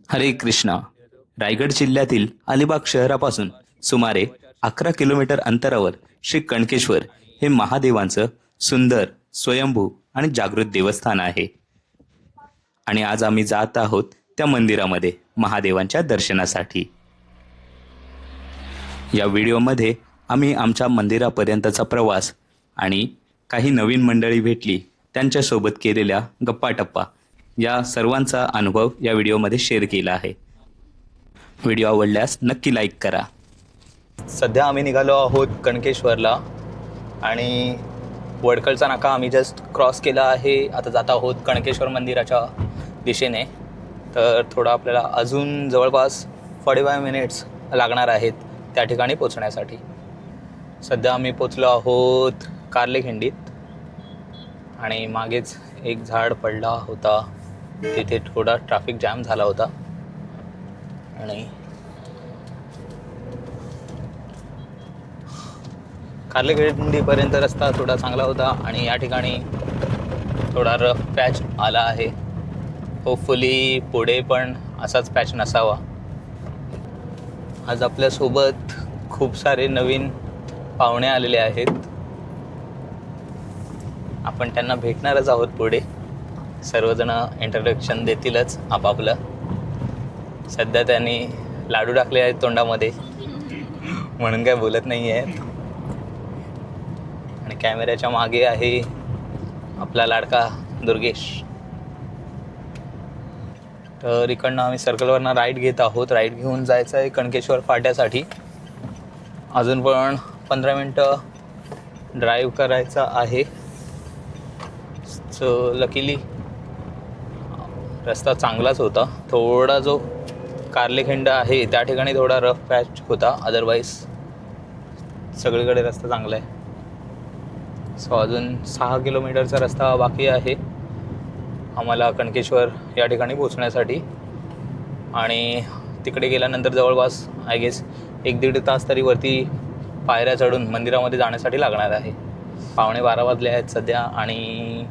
हरे कृष्णा. रायगड जिल्ह्यातील अलिबाग शहरापासून सुमारे 11 किलोमीटर अंतरावर श्री कणकेश्वर हे महादेवांचं सुंदर, स्वयंभू आणि जागृत देवस्थान आहे. आणि आज आम्ही जात आहोत त्या मंदिरामध्ये महादेवांच्या दर्शनासाठी. या व्हिडिओमध्ये आम्ही आमच्या मंदिरापर्यंतचा प्रवास आणि काही नवीन मंडळी भेटली त्यांच्यासोबत केलेल्या गप्पाटप्पा या सर्वांचा अनुभव या व्हिडिओमध्ये शेअर केला आहे. व्हिडिओ आवडल्यास नक्की लाईक करा. सध्या आम्ही निघालो आहोत कणकेश्वरला आणि वडखळचा नाका आम्ही जस्ट क्रॉस केला आहे. आता जात आहोत कणकेश्वर मंदिराच्या दिशेने. तर थोडं आपल्याला अजून जवळपास 45 मिनिट्स लागणार आहेत त्या ठिकाणी पोचण्यासाठी. सध्या आम्ही पोचलो आहोत कार्लेखिंडीत आणि मागेच एक झाड पडला होता, तिथे थोडा ट्रॅफिक जॅम झाला होता. आणि कार्लेखिंडीपर्यंत रस्ता थोडा चांगला होता आणि या ठिकाणी थोडा रफ पॅच आला आहे. होपफुली पुढे पण असाच पॅच नसावा. आज आपल्यासोबत खूप सारे नवीन पाहुणे आलेले आहेत. आपण त्यांना भेटणारच आहोत पुढे. सर्वजण इंट्रोडक्शन देतीलच आपापलं. सध्या त्यांनी लाडू टाकले आहेत तोंडामध्ये म्हणून काय बोलत नाही आहेत. आणि कॅमेऱ्याच्या मागे आहे आपला लाडका दुर्गेश. तर इकडनं आम्ही सर्कलवरनं राईट घेत आहोत. राईट घेऊन जायचं आहे कणकेश्वर फाट्यासाठी. अजून पण 15 मिनटं ड्राईव्ह करायचा आहे. सो लकीली रस्ता चांगलाच होता. थोडा जो कार्लेखिंड आहे त्या ठिकाणी थोडा रफ पॅच होता, अदरवाईज सगळीकडे रस्ता चांगला आहे. सो अजून 6 किलोमीटरचा रस्ता बाकी आहे आम्हाला कणकेश्वर या ठिकाणी पोचण्यासाठी. आणि तिकडे गेल्यानंतर जवळपास आय गेस 1-1.5 तास तरी वरती पायऱ्या चढून मंदिरामध्ये जाण्यासाठी लागणार आहे. 11:15 वाजले आहेत सध्या आणि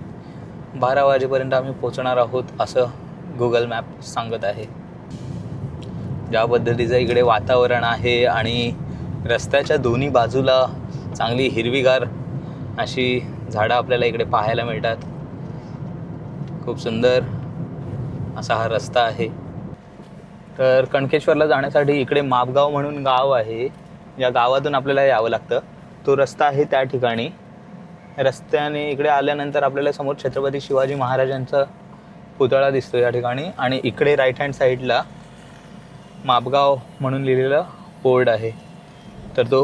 12 वाजेपर्यंत आम्ही पोचणार आहोत असं गुगल मॅप सांगत आहे. ज्या पद्धतीचं इकडे वातावरण आहे आणि रस्त्याच्या दोन्ही बाजूला चांगली हिरवीगार अशी झाडं आपल्याला इकडे पाहायला मिळतात. खूप सुंदर असा हा रस्ता आहे. तर कणकेश्वरला जाण्यासाठी इकडे मापगाव म्हणून गाव आहे, या गावातून आपल्याला यावं लागतं. तो रस्ता आहे त्या ठिकाणी. रस्त्याने इकडे आल्यानंतर आपल्याला समोर छत्रपती शिवाजी महाराजांचा पुतळा दिसतो या ठिकाणी. आणि इकडे राईट हँड साईडला मापगाव म्हणून लिहिलेला बोर्ड आहे. तर तो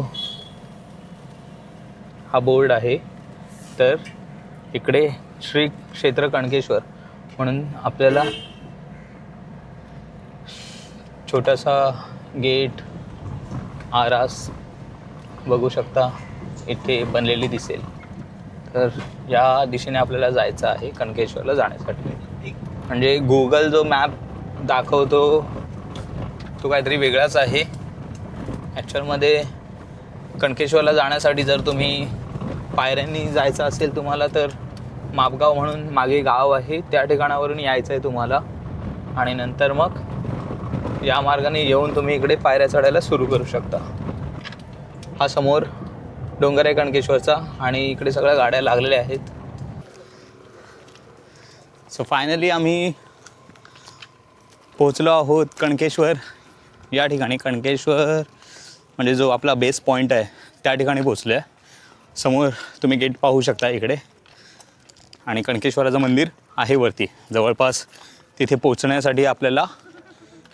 हा बोर्ड आहे. तर इकडे श्री क्षेत्र कणकेश्वर म्हणून आपल्याला छोटासा गेट आरास बघू शकता इथे बनलेली दिसेल. तर या दिशेने आपल्याला जायचं आहे कणकेश्वरला जाण्यासाठी. म्हणजे गुगल जो मॅप दाखवतो तो काहीतरी वेगळाच आहे. ॲक्च्युअलमध्ये कणकेश्वरला जाण्यासाठी जर तुम्ही पायऱ्यांनी जायचं असेल तुम्हाला, तर मापगाव म्हणून मागे गाव आहे त्या ठिकाणावरून यायचं आहे तुम्हाला. आणि नंतर मग या मार्गाने येऊन तुम्ही इकडे पायऱ्या चढायला सुरू करू शकता. हा समोर डोंगर आहे कणकेश्वरचा आणि इकडे सगळ्या गाड्या लागलेल्या आहेत. सो फायनली आम्ही पोचलो आहोत कणकेश्वर या ठिकाणी. कणकेश्वर म्हणजे जो आपला बेस पॉईंट आहे त्या ठिकाणी पोचलो आहे. समोर तुम्ही गेट पाहू शकता इकडे. आणि कणकेश्वराचं मंदिर आहे वरती. जवळपास तिथे पोचण्यासाठी आपल्याला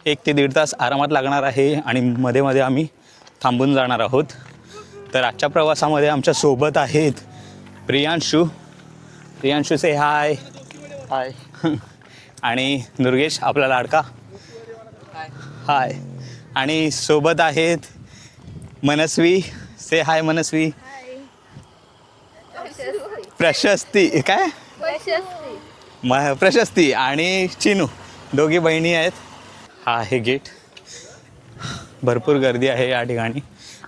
1 ते 1.5 तास आरामात लागणार आहे. आणि मध्ये मध्ये आम्ही थांबून जाणार आहोत. तर आजच्या प्रवासामध्ये आमच्या सोबत आहेत प्रियांशू. प्रियांशू से हाय. हाय. आणि दुर्गेश आपला लाडका. हाय. आणि सोबत आहेत मनस्वी. से हाय मनस्वी. प्रशस्ती. काय प्रशस्ती आणि चिनू दोघी बहिणी आहेत. हा आहे गेट. भरपूर गर्दी आहे या ठिकाणी.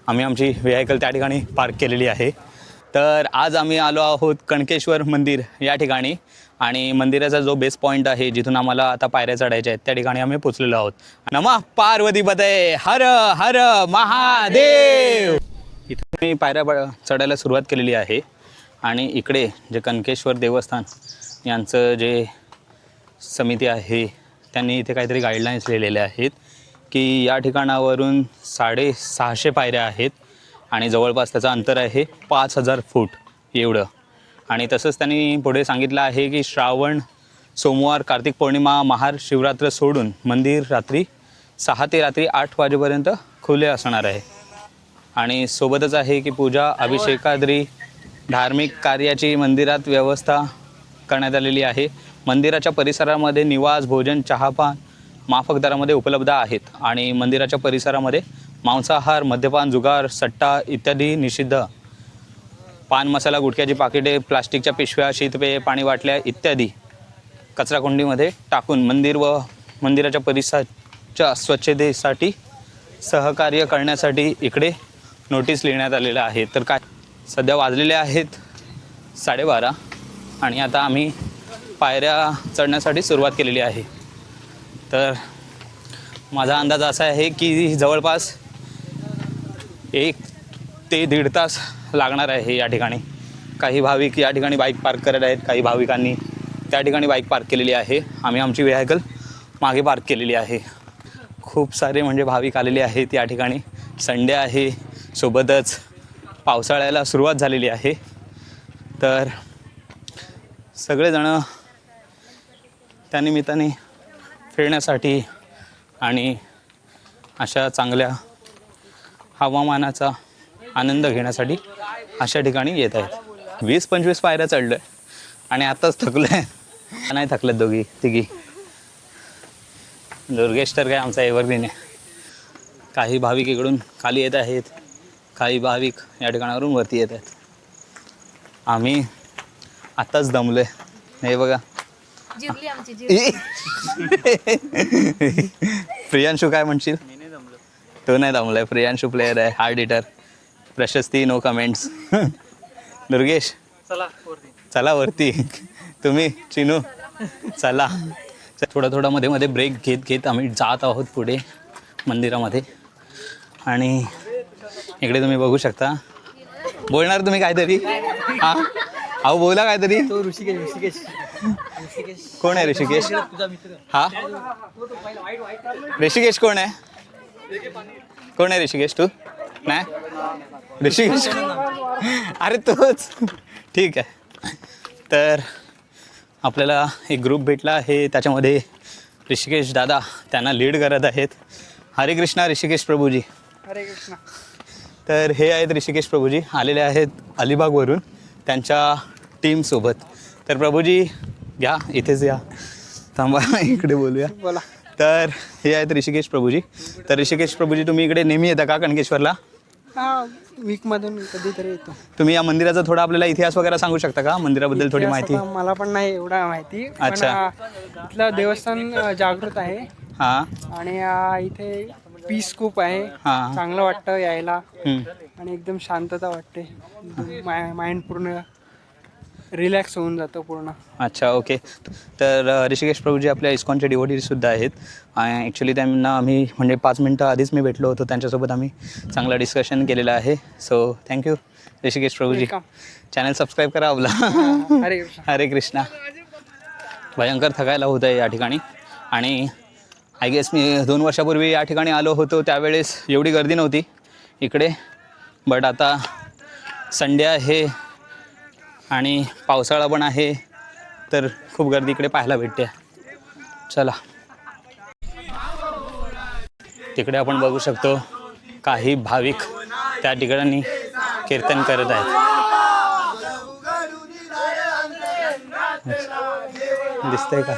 आम्ही आमची व्हेकल त्या ठिकाणी पार्क केलेली आहे. तर आज आम्ही आलो आहोत कणकेश्वर मंदिर या ठिकाणी. आणि मंदिराचा जो बेस पॉईंट आहे जिथून आम्हाला आता पायऱ्या चढायच्या आहेत त्या ठिकाणी आम्ही पोचलेलो आहोत. नमः पार्वतीपते हर हर महादेव. इथे मी पायऱ्या चढायला सुरुवात केलेली आहे आणि इकडे जे कनकेश्वर देवस्थान यांचं जे समिती आहे त्यांनी इथे काहीतरी गाईडलाईन्स लिहिलेल्या आहेत की या ठिकाणावरून 650 पायऱ्या आहेत आणि जवळपास त्याचं अंतर आहे 5000 फूट एवढं. आणि तसंच त्यांनी पुढे सांगितलं आहे की श्रावण सोमवार कार्तिक पौर्णिमा महार शिवरात्र सोडून मंदिर रात्री 6 ते रात्री 8 वाजेपर्यंत खुले असणार आहे. आणि सोबतच आहे की पूजा अभिषेकाद्री धार्मिक कार्याची मंदिरात व्यवस्था करण्यात आलेली आहे. मंदिराच्या परिसरामध्ये निवास भोजन चहापान माफक दरामध्ये उपलब्ध आहेत आणि मंदिराच्या परिसरामध्ये मांसाहार मद्यपान जुगार सट्टा इत्यादी निषिद्ध. पान मसाला गुटख्याची पाकिटे प्लास्टिकच्या पिशव्या शीतपेय पाणी बाटल्या इत्यादी कचराकुंडीमध्ये टाकून मंदिर व मंदिराच्या परिसराच्या स्वच्छतेसाठी सहकार्य करण्यासाठी इकडे नोटीस लिहिण्यात आलेलं आहे. तर काय सध्या वाजलेले आहेत 12:30 आणि आता आम्ही पायऱ्या चढण्यासाठी सुरुवात केलेली आहे. तर माझा अंदाज असा आहे की जवळपास 1 ते 1.5 तास लागणार आहे या ठिकाणी. काही भाविक या ठिकाणी बाईक पार्क करत आहेत, काही भाविकांनी त्या ठिकाणी बाईक पार्क केलेली आहे. आम्ही आमची व्हेकल मागे पार्क केलेली आहे. खूप सारे म्हणजे भाविक आलेले आहेत या ठिकाणी. संडे आहे, सोबतच पावसाळ्याला सुरुवात झालेली आहे. तर सगळेजणं त्यानिमित्ताने फिरण्यासाठी आणि अशा चांगल्या हवामानाचा आनंद घेण्यासाठी अशा ठिकाणी येत आहेत. 20-25 पायऱ्या चढलं आणि आत्ताच थकलो आहे. नाही थकलेत दोघी तिघी. दुर्गेश तर काय आमचा एव्हरग्रीन आहे. काही भाविक इकडून खाली येत आहेत, काही भाविक या ठिकाणावरून वरती येत आहेत. आम्ही आत्ताच दमलो आहे. हे बघा प्रियांशू काय म्हणशील? तो नाही दमलो आहे. प्रियांशू प्लेयर आहे, हार्ड हिटर. प्रशस्ती नो कमेंट्स. दुर्गेश चला वरती. तुम्ही चिनू चला. थोडा मध्ये मध्ये ब्रेक घेत आम्ही जात आहोत पुढे मंदिरामध्ये. आणि इकडे तुम्ही बघू शकता. बोलणार तुम्ही काहीतरी? हां अहो बोला काहीतरी. ऋषिकेश कोण आहे? ऋषिकेश हा ऋषिकेश कोण आहे? कोण आहे ऋषिकेश? तू नाही ऋषिकेश? अरे तोच. ठीक आहे. तर आपल्याला एक ग्रुप भेटला आहे, त्याच्यामध्ये ऋषिकेश दादा त्यांना लीड करत आहेत. हरे कृष्णा ऋषिकेश प्रभूजी. हरे कृष्णा. तर हे आहेत ऋषिकेश प्रभूजी, आलेले आहेत अलिबागवरून त्यांच्या टीमसोबत. तर प्रभूजी घ्या, इथेच या. थांबा इकडे बोलूया. बोला. तर हे आहेत ऋषिकेश प्रभूजी. तर ऋषिकेश प्रभूजी तुम्ही इकडे नेहमी येता का कणकेश्वरला? हा, वीकमधून कधीतरी येतो. तुम्ही या मंदिराचा थोडा आपल्याला इतिहास वगैरे सांगू शकता का? मंदिराबद्दल थोडी माहिती. मला पण नाही एवढा माहिती. अच्छा. इथलं देवस्थान जागृत आहे. हां आणि इथे पीस खूप आहे. हां. चांगलं वाटतं यायला आणि एकदम शांतता वाटते. माइंड पूर्ण रिलॅक्स होऊन जातं पूर्ण. अच्छा ओके. तर ऋषिकेश प्रभूजी आपल्या इस्कॉनचे डिवोटीसुद्धा आहेत. ॲक्च्युली त्यांना आम्ही म्हणजे 5 मिनटं आधीच मी भेटलो होतो त्यांच्यासोबत. आम्ही चांगलं डिस्कशन केलेलं आहे. So thank you Rishikesh Prabhuji. Channel subscribe करा आपला. हरे कृष्णा. हरे कृष्णा. भयंकर थकायला होतं आहे या ठिकाणी. आणि आय गेस मी 2 वर्षापूर्वी या ठिकाणी आलो होतो, त्यावेळेस एवढी गर्दी नव्हती इकडे. बट आता संडे आहे आणि पावसाळा पण आहे, तर खूप गर्दी इकडे पाहायला भेटते. चला तिकडे आपण बघू शकतो काही भाविक त्या ठिकाणी कीर्तन करत आहेत. दिसतंय का?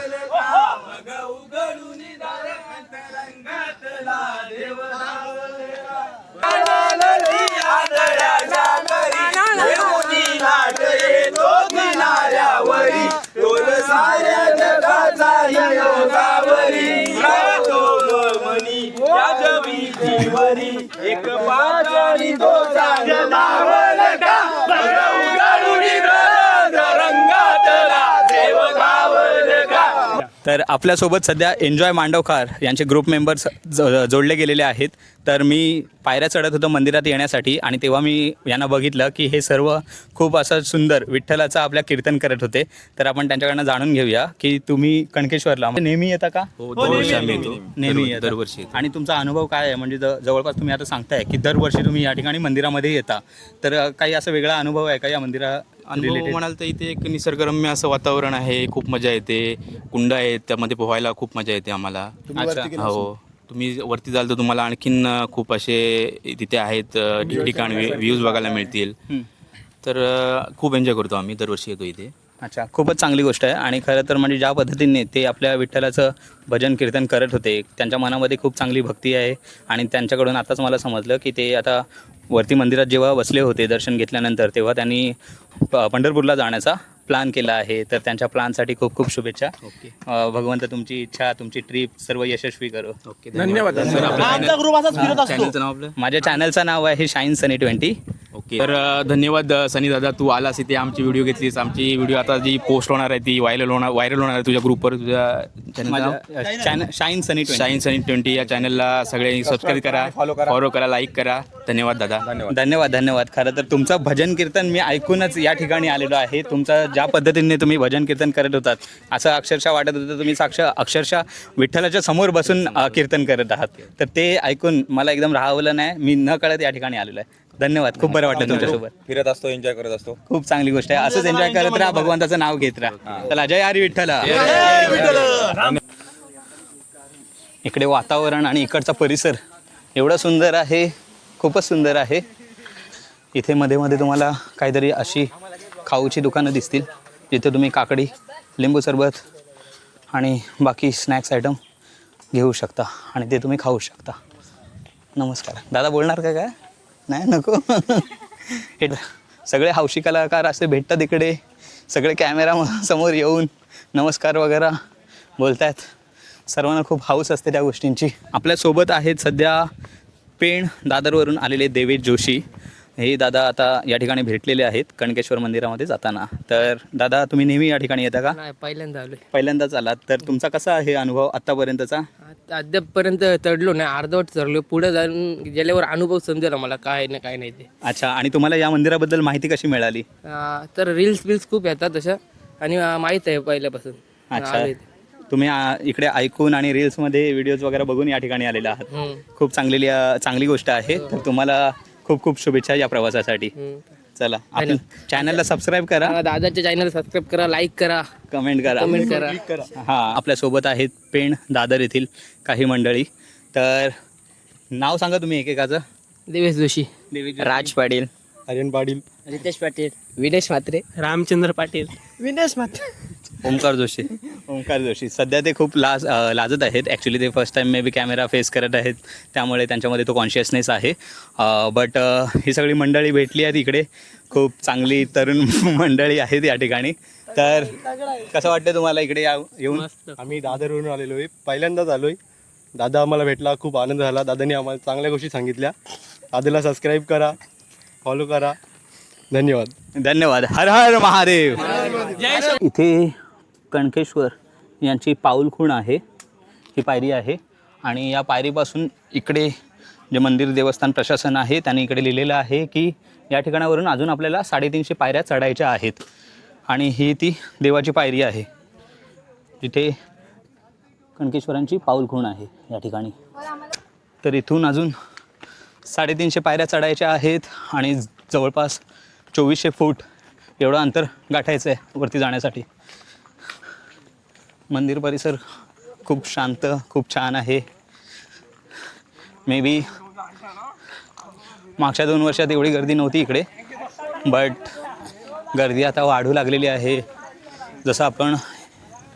एक पाचारी तो नावल का उघडून रंगातला देवता तर आपल्यासोबत सध्या एन्जॉय मांडवकार यांचे ग्रुप मेंबर्स जोडले गेलेले आहेत. तर मी पायऱ्या चढत होतो मंदिरात येण्यासाठी आणि तेव्हा मी यांना बघितलं की हे सर्व खूप असं सुंदर विठ्ठलाचं आपल्या कीर्तन करत होते. तर आपण त्यांच्याकडनं जाणून घेऊया की तुम्ही कणकेश्वरला नेहमी येता का? दरवर्षी आम्ही येतो. नेहमी येता. दरवर्षी येतो. आणि तुमचा अनुभव काय आहे? म्हणजे जवळपास तुम्ही आता सांगताय की दरवर्षी तुम्ही या ठिकाणी मंदिरामध्ये येता, तर काही असा वेगळा अनुभव आहे का या मंदिरा अनुभव related? म्हणाल तर इथे एक निसर्गरम्य असं वातावरण आहे. खूप मजा येते. कुंड आहेत, त्यामध्ये पोहायला खूप मजा येते आम्हाला. अच्छा. हो, तुम्ही वरती जाल तर तुम्हाला आणखीन खूप असे तिथे आहेत ठिकाण व्ह्यूज बघायला मिळतील. तर खूप एन्जॉय करतो आम्ही. दरवर्षी येतो इथे. अच्छा, खूपच चांगली गोष्ट आहे. आणि खरं तर म्हणजे ज्या पद्धतीने ते आपल्या विठ्ठलाचं भजन कीर्तन करत होते, त्यांच्या मनामध्ये खूप चांगली भक्ती आहे. आणि त्यांच्याकडून आताच मला समजलं की ते आता वरती मंदिरात जेव्हा बसले होते दर्शन घेतल्यानंतर, तेव्हा त्यांनी पंढरपूरला जाण्याचा प्लॅन केला आहे. तर त्यांच्या प्लॅनसाठी खूप खूप शुभेच्छा. ओके. भगवंत तुमची इच्छा, तुमची ट्रिप सर्व यशस्वी करो. ओके, धन्यवाद. सर, आमचा ग्रुप असाच फिरत असतो. चॅनलचं नाव आपलं? माझ्या चॅनलचं नाव आहे शाईन सनी 20. ओके. तर धन्यवाद सनी दादा, तू आलास इथे, आमची व्हिडिओ घेतलीस. आमची व्हिडिओ आता जी पोस्ट होणार आहे ती व्हायरल होणार आहे तुझ्या ग्रुपवर. तुझ्या चॅनल शाईन सनी 20. शाईन सनी 20 या चॅनलला सगळे सबस्क्राईब करा, फॉलो करा, लाईक करा. धन्यवाद दादा. धन्यवाद. खरं तर तुमचं भजन कीर्तन मी ऐकूनच या ठिकाणी आलेलो आहे. तुमचं ज्या पद्धतीने तुम्ही भजन कीर्तन करत होतात, असं अक्षरशः वाटत होतं तुम्ही अक्षरशः विठ्ठलाच्या समोर बसून कीर्तन करत आहात. तर ते ऐकून मला एकदम राहावलं नाही, मी न कळत या ठिकाणी आलेलो आहे. धन्यवाद. खूप बरं वाटलं तुमच्यासोबत. फिरत असतो, एन्जॉय करत असतो. खूप चांगली गोष्ट आहे. असंच एन्जॉय करत राहा, भगवंताचं नाव घेत राहा. चला, जय हरी विठ्ठला. इकडे वातावरण आणि इकडचा परिसर एवढा सुंदर आहे, खूपच सुंदर आहे. इथे मध्ये मध्ये तुम्हाला काहीतरी अशी खाऊची दुकानं दिसतील जिथे तुम्ही काकडी, लिंबू सरबत आणि बाकी स्नॅक्स आयटम घेऊ शकता आणि ते तुम्ही खाऊ शकता. नमस्कार दादा, बोलणार का काय? नाही, नको. हे सगळे हौशी कलाकार असे भेटतात इकडे, सगळे कॅमेरा समोर येऊन नमस्कार वगैरे बोलतायत. सर्वांना खूप हौस असते त्या गोष्टींची. आपल्यासोबत आहेत सध्या पेण दादरवरून आलेले देवेश जोशी. हे दादा आता या ठिकाणी भेटलेले आहेत कणकेश्वर मंदिरामध्ये जाताना. तर दादा, तुम्ही नेहमी या ठिकाणी येता का? नाही, पहिल्यांदा आलोय. पहिल्यांदाच आलात. तर तुमचा कसा आहे अनुभव आत्तापर्यंतचा? अद्यापपर्यंत चढलो नाही, अर्धवट चढलो. पुढे जाऊन गेल्यावर अनुभव समजेल मला काय ना काय नाही ते. अच्छा, आणि तुम्हाला या मंदिराबद्दल माहिती कशी मिळाली? तर रील्स खूप येतात तशा, आणि माहीत आहे पहिल्यापासून. अच्छा, आलोय ते. तुम्ही इकडे ऐकून आणि रील्समध्ये व्हिडिओज वगैरे बघून या ठिकाणी आलेले आहात. खूप चांगली गोष्ट आहे. तर तुम्हाला खूप खूप शुभेच्छा या प्रवासासाठी. चला, आपल्या चॅनलला सबस्क्राईब करा, दादाच्या चॅनल सबस्क्राईब करा, लाईक करा, कमेंट करा. हां, आपल्यासोबत आहेत पेण दादर येथील काही मंडळी. तर नाव सांगा तुम्ही एकेकाचं. देवेश जोशी, राज पाटील, आर्यन पाटील, रितेश पाटील, विनेश म्हात्रे, रामचंद्र पाटील, विनेश मात्र. ओंकार जोशी. सध्या ते खूप लाजत आहेत. ॲक्च्युली ते first time may be camera face करत आहेत, त्यामुळे त्यांच्यामध्ये तो कॉन्शियसनेस आहे. बट ही सगळी मंडळी भेटली आहेत इकडे. खूप चांगली तरुण मंडळी आहेत या ठिकाणी. तर कसं वाटतं तुम्हाला इकडे येऊन? आम्ही दादरवरून आलेलो आहे, पहिल्यांदाच आलोय. दादा आम्हाला भेटला, खूप आनंद झाला. दादाने आम्हाला चांगल्या गोष्टी सांगितल्या. दादाला सबस्क्राईब करा, फॉलो करा. धन्यवाद. हर हर महादेव. इथे कणकेश्वर यांची पाऊलखुण आहे, ही पायरी आहे. आणि या पायरीपासून इकडे जे मंदिर देवस्थान प्रशासन आहे त्यांनी इकडे लिहिलेलं आहे की या ठिकाणावरून अजून आपल्याला 350 पायऱ्या चढायच्या आहेत. आणि ही ती देवाची पायरी आहे जिथे कणकेश्वरांची पाऊलखुण आहे या ठिकाणी. तर इथून अजून 350 पायऱ्या चढायच्या आहेत आणि जवळपास 2400 फूट एवढं अंतर गाठायचं आहे वरती जाण्यासाठी. मंदिर परिसर खूप शांत, खूप छान आहे. मे बी मागच्या 2 वर्षात एवढी गर्दी नव्हती इकडे, बट गर्दी आता वाढू लागलेली आहे. जसं आपण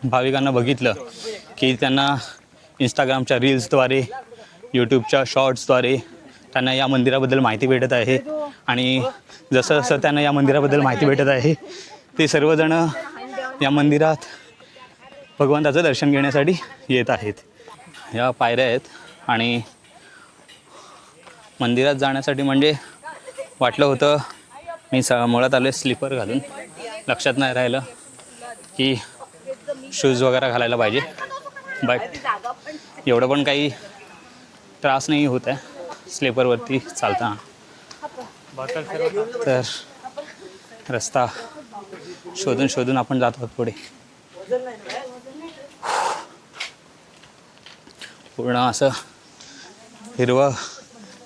भाविकांना बघितलं की त्यांना इंस्टाग्रामच्या रील्सद्वारे, यूट्यूबच्या शॉर्ट्सद्वारे त्यांना या मंदिराबद्दल माहिती भेटत आहे. आणि जसं जसं त्यांना या मंदिराबद्दल माहिती भेटत आहे ते सर्वजणं या मंदिरात भगवंताचं दर्शन घेण्यासाठी येत आहेत. या पायऱ्या आहेत आणि मंदिरात जाण्यासाठी म्हणजे वाटलं होतं मी मुळात आलो स्लीपर घालून, लक्षात नाही राहिलं की शूज वगैरे घालायला पाहिजे. बट एवढं पण काही त्रास नाही होत आहे स्लीपरवरती चालताना. तर रस्ता शोधून शोधून आपण जात आहोत पुढे. पूर्ण असं हिरवं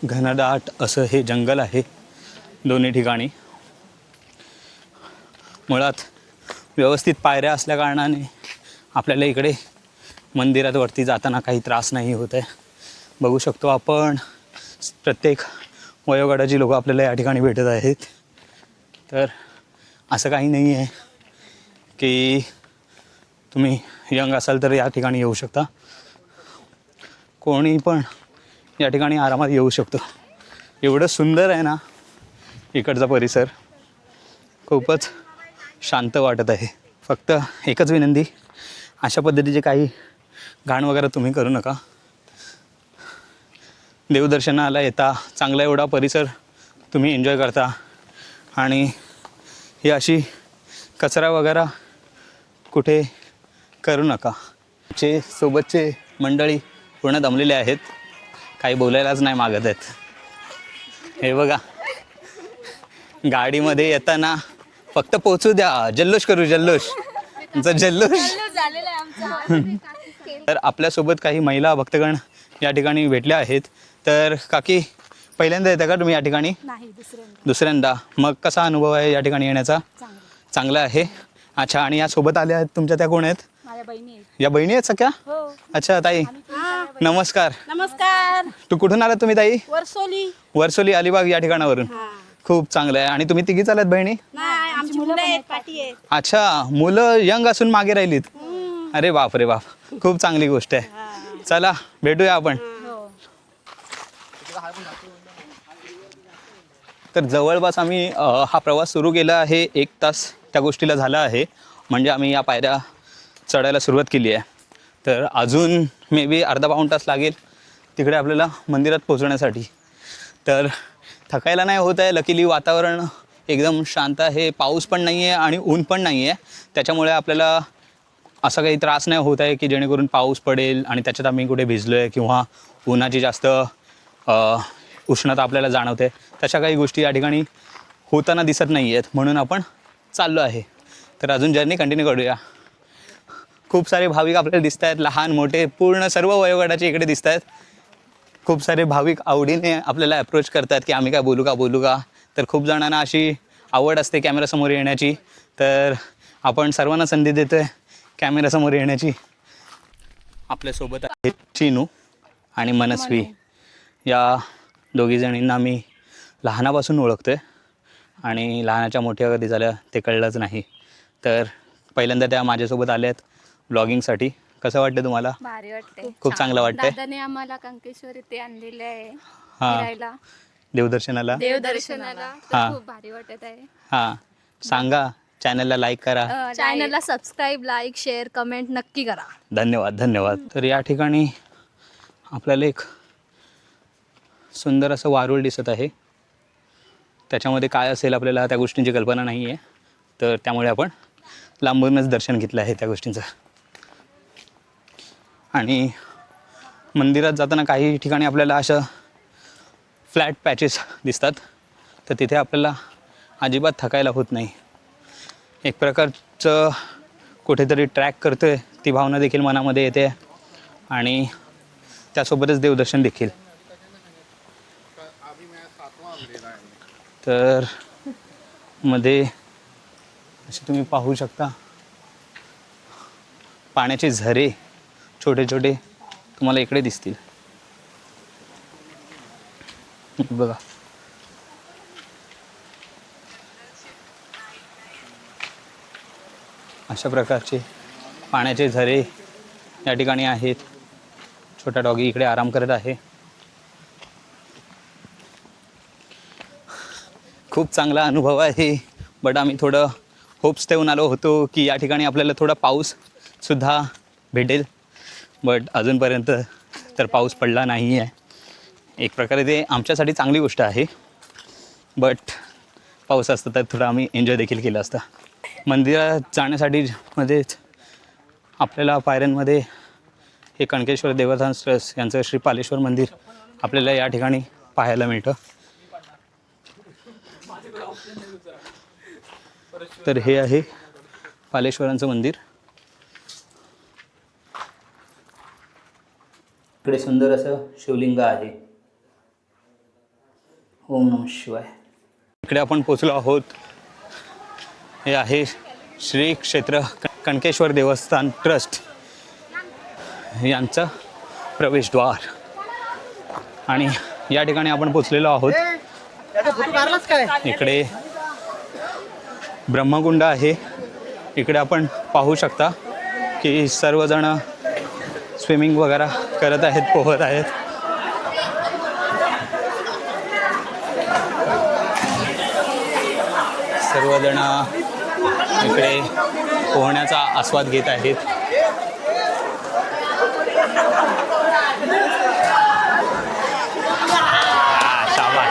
घनदाट असं हे जंगल आहे दोन्ही ठिकाणी. मुळात व्यवस्थित पायऱ्या असल्या कारणाने आपल्याला इकडे मंदिरात वरती जाताना काही त्रास नाही होत आहे. बघू शकतो आपण प्रत्येक वयोगटाची लोकं आपल्याला या ठिकाणी भेटत आहेत. तर असं काही नाही आहे की तुम्ही यंग असाल तर या ठिकाणी येऊ शकता. कोणी पण या ठिकाणी आरामात येऊ शकतो. एवढं सुंदर आहे ना इकडचा परिसर, खूपच शांत वाटत आहे. फक्त एकच विनंती, अशा पद्धतीचे काही घाण वगैरे तुम्ही करू नका. देवदर्शनाला येता, चांगला एवढा परिसर तुम्ही एन्जॉय करता आणि ही अशी कचरा वगैरे कुठे करू नका. सोबतचे मंडळी पूर्ण दमलेले आहेत, काही बोलायलाच नाही मागत आहेत. हे बघा, गाडीमध्ये येताना फक्त पोचू द्या, जल्लोष करू, जल्लोष जल्लोष. तर आपल्यासोबत काही महिला भक्तगण या ठिकाणी भेटल्या आहेत. तर काकी, पहिल्यांदा येता का तुम्ही या ठिकाणी? नाही, दुसऱ्यांदा. मग कसा अनुभव आहे या ठिकाणी येण्याचा? चांगला आहे. अच्छा, आणि या सोबत आल्या आहेत तुमच्या त्या कोण आहेत? माझ्या बहिणी आहेत. या बहिणी आहेत सख्या? हो. अच्छा ताई, नमस्कार. नमस्कार. तू कुठून आलात तुम्ही ताई? वर्सोली. वर्सोली अलिबाग या ठिकाणावरून. खूप चांगलं आहे. आणि तुम्ही तिघीच आलात बहिणी? नाही, आमची मुलं आहेत, पाठी आहेत. अच्छा, मुलं यंग असून मागे राहिलीत. अरे बाप रे बाप, खूप चांगली गोष्ट आहे. चला भेटूया आपण. तर जवळपास आम्ही हा प्रवास सुरू केला आहे. 1 तास त्या गोष्टीला झाला आहे. म्हणजे आम्ही या पायऱ्या चढायला सुरुवात केली आहे. तर अजून मे बी अर्धा-पाऊण तास लागेल तिकडे आपल्याला मंदिरात पोहोचण्यासाठी. तर थकायला नाही होत आहे. लकीली वातावरण एकदम शांत आहे, पाऊस पण नाही आहे आणि ऊन पण नाही आहे. त्याच्यामुळे आपल्याला असा काही त्रास नाही होत आहे की जेणेकरून पाऊस पडेल आणि त्याच्यात आम्ही कुठे भिजलो आहे किंवा उन्हाची जास्त उष्णता आपल्याला जाणवते. तशा काही गोष्टी या ठिकाणी होताना दिसत नाही आहेत, म्हणून आपण चाललो आहे. तर अजून जर्नी कंटिन्यू करूया. खूप सारे भाविक आपल्याला दिसत आहेत, लहान मोठे पूर्ण सर्व वयोगटाचे इकडे दिसत आहेत. खूप सारे भाविक आवडीने आपल्याला अप्रोच करतात की आम्ही काय बोलू का. तर खूप जणांना अशी आवड असते कॅमेरासमोर येण्याची. तर आपण सर्वांना संधी देतो आहे कॅमेरासमोर येण्याची. आपल्यासोबत आहेत चिनू आणि मनस्वी. या दोघीजणींना मी लहानापासून ओळखतो आहे आणि लहानाच्या मोठ्या कधी झाल्या ते कळलंच नाही. तर पहिल्यांदा त्या माझ्यासोबत आल्या आहेत ब्लॉगिंगसाठी. कसं वाटतं तुम्हाला? भारी वाटते. खूप चांगलं वाटतंय. दादाने आम्हाला कंकेश्वर इथे आणलेले आहे हां, फिरायला, देवदर्शनाला. तर हां. खूप भारी वाटत आहे. हां, सांगा, चॅनलला लाईक करा. चॅनलला सबस्क्राईब, लाईक, शेअर, कमेंट नक्की करा. धन्यवाद धन्यवाद. तर या ठिकाणी आपल्याला एक सुंदर असं वारूळ दिसत आहे. त्याच्यामध्ये काय असेल आपल्याला त्या गोष्टींची कल्पना नाही आहे. तर त्यामुळे आपण लांबूनच दर्शन घेतलं आहे त्या गोष्टींचं. आणि मंदिरात जाताना काही ठिकाणी आपल्याला अशा फ्लॅट पॅचेस दिसतात. तर तिथे आपल्याला अजिबात थकायला होत नाही. एक प्रकारचं कुठेतरी ट्रॅक करतो आहे ती भावना देखील मनामध्ये येते आणि त्यासोबतच देवदर्शन देखील. तर मध्ये असे तुम्ही पाहू शकता पाण्याचे झरे छोटे छोटे तुम्हाला इकडे दिसतील. बघा, अशा प्रकारचे पाण्याचे झरे या ठिकाणी आहेत. छोटा डॉगी इकडे आराम करत आहे. खूप चांगला अनुभव आहे. बट आम्ही थोडं होप्स ठेवून आलो होतो की या ठिकाणी आपल्याला थोडा पाऊससुद्धा भेटेल. बट अजूनपर्यंत तर पाऊस पडला नाही आहे. एक प्रकारे ते आमच्यासाठी चांगली गोष्ट आहे. बट पाऊस असतं तर थोडं आम्ही एन्जॉय देखील केलं असतं. मंदिरात जाण्यासाठी मध्येच आपल्याला पायऱ्यांमध्ये हे कणकेश्वर देवस्थान ट्रस्ट यांचं श्री पालेश्वर मंदिर आपल्याला या ठिकाणी पाहायला मिळतं. तर हे आहे पालेश्वरांचं मंदिर. इकडे सुंदर असं शिवलिंग आहे. ओम नमः शिवाय. इकडे आपण पोचलो आहोत. हे आहे श्री क्षेत्र कणकेश्वर देवस्थान ट्रस्ट यांचं प्रवेशद्वार आणि या ठिकाणी आपण पोचलेलो आहोत. इकडे ब्रह्मकुंड आहे. इकडे आपण पाहू शकता की सर्वजण स्विमिंग वगैरे करत आहेत, पोहत आहेत. सर्वजण इकडे पोहण्याचा आस्वाद घेत आहेत. शाबास.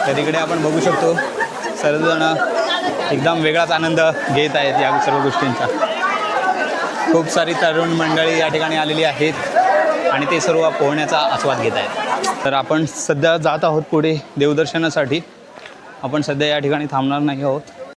तर इकडे आपण बघू शकतो सर्वजण एकदम वेगळाच आनंद घेत आहेत या सर्व गोष्टींचा. खूप सारी तरुण मंडळी या ठिकाणी आलेली आहेत आणि ते सर्व पोहण्याचा आस्वाद घेत आहेत. तर आपण सध्या जात आहोत पुढे देवदर्शनासाठी. आपण सध्या या ठिकाणी थांबणार नाही आहोत.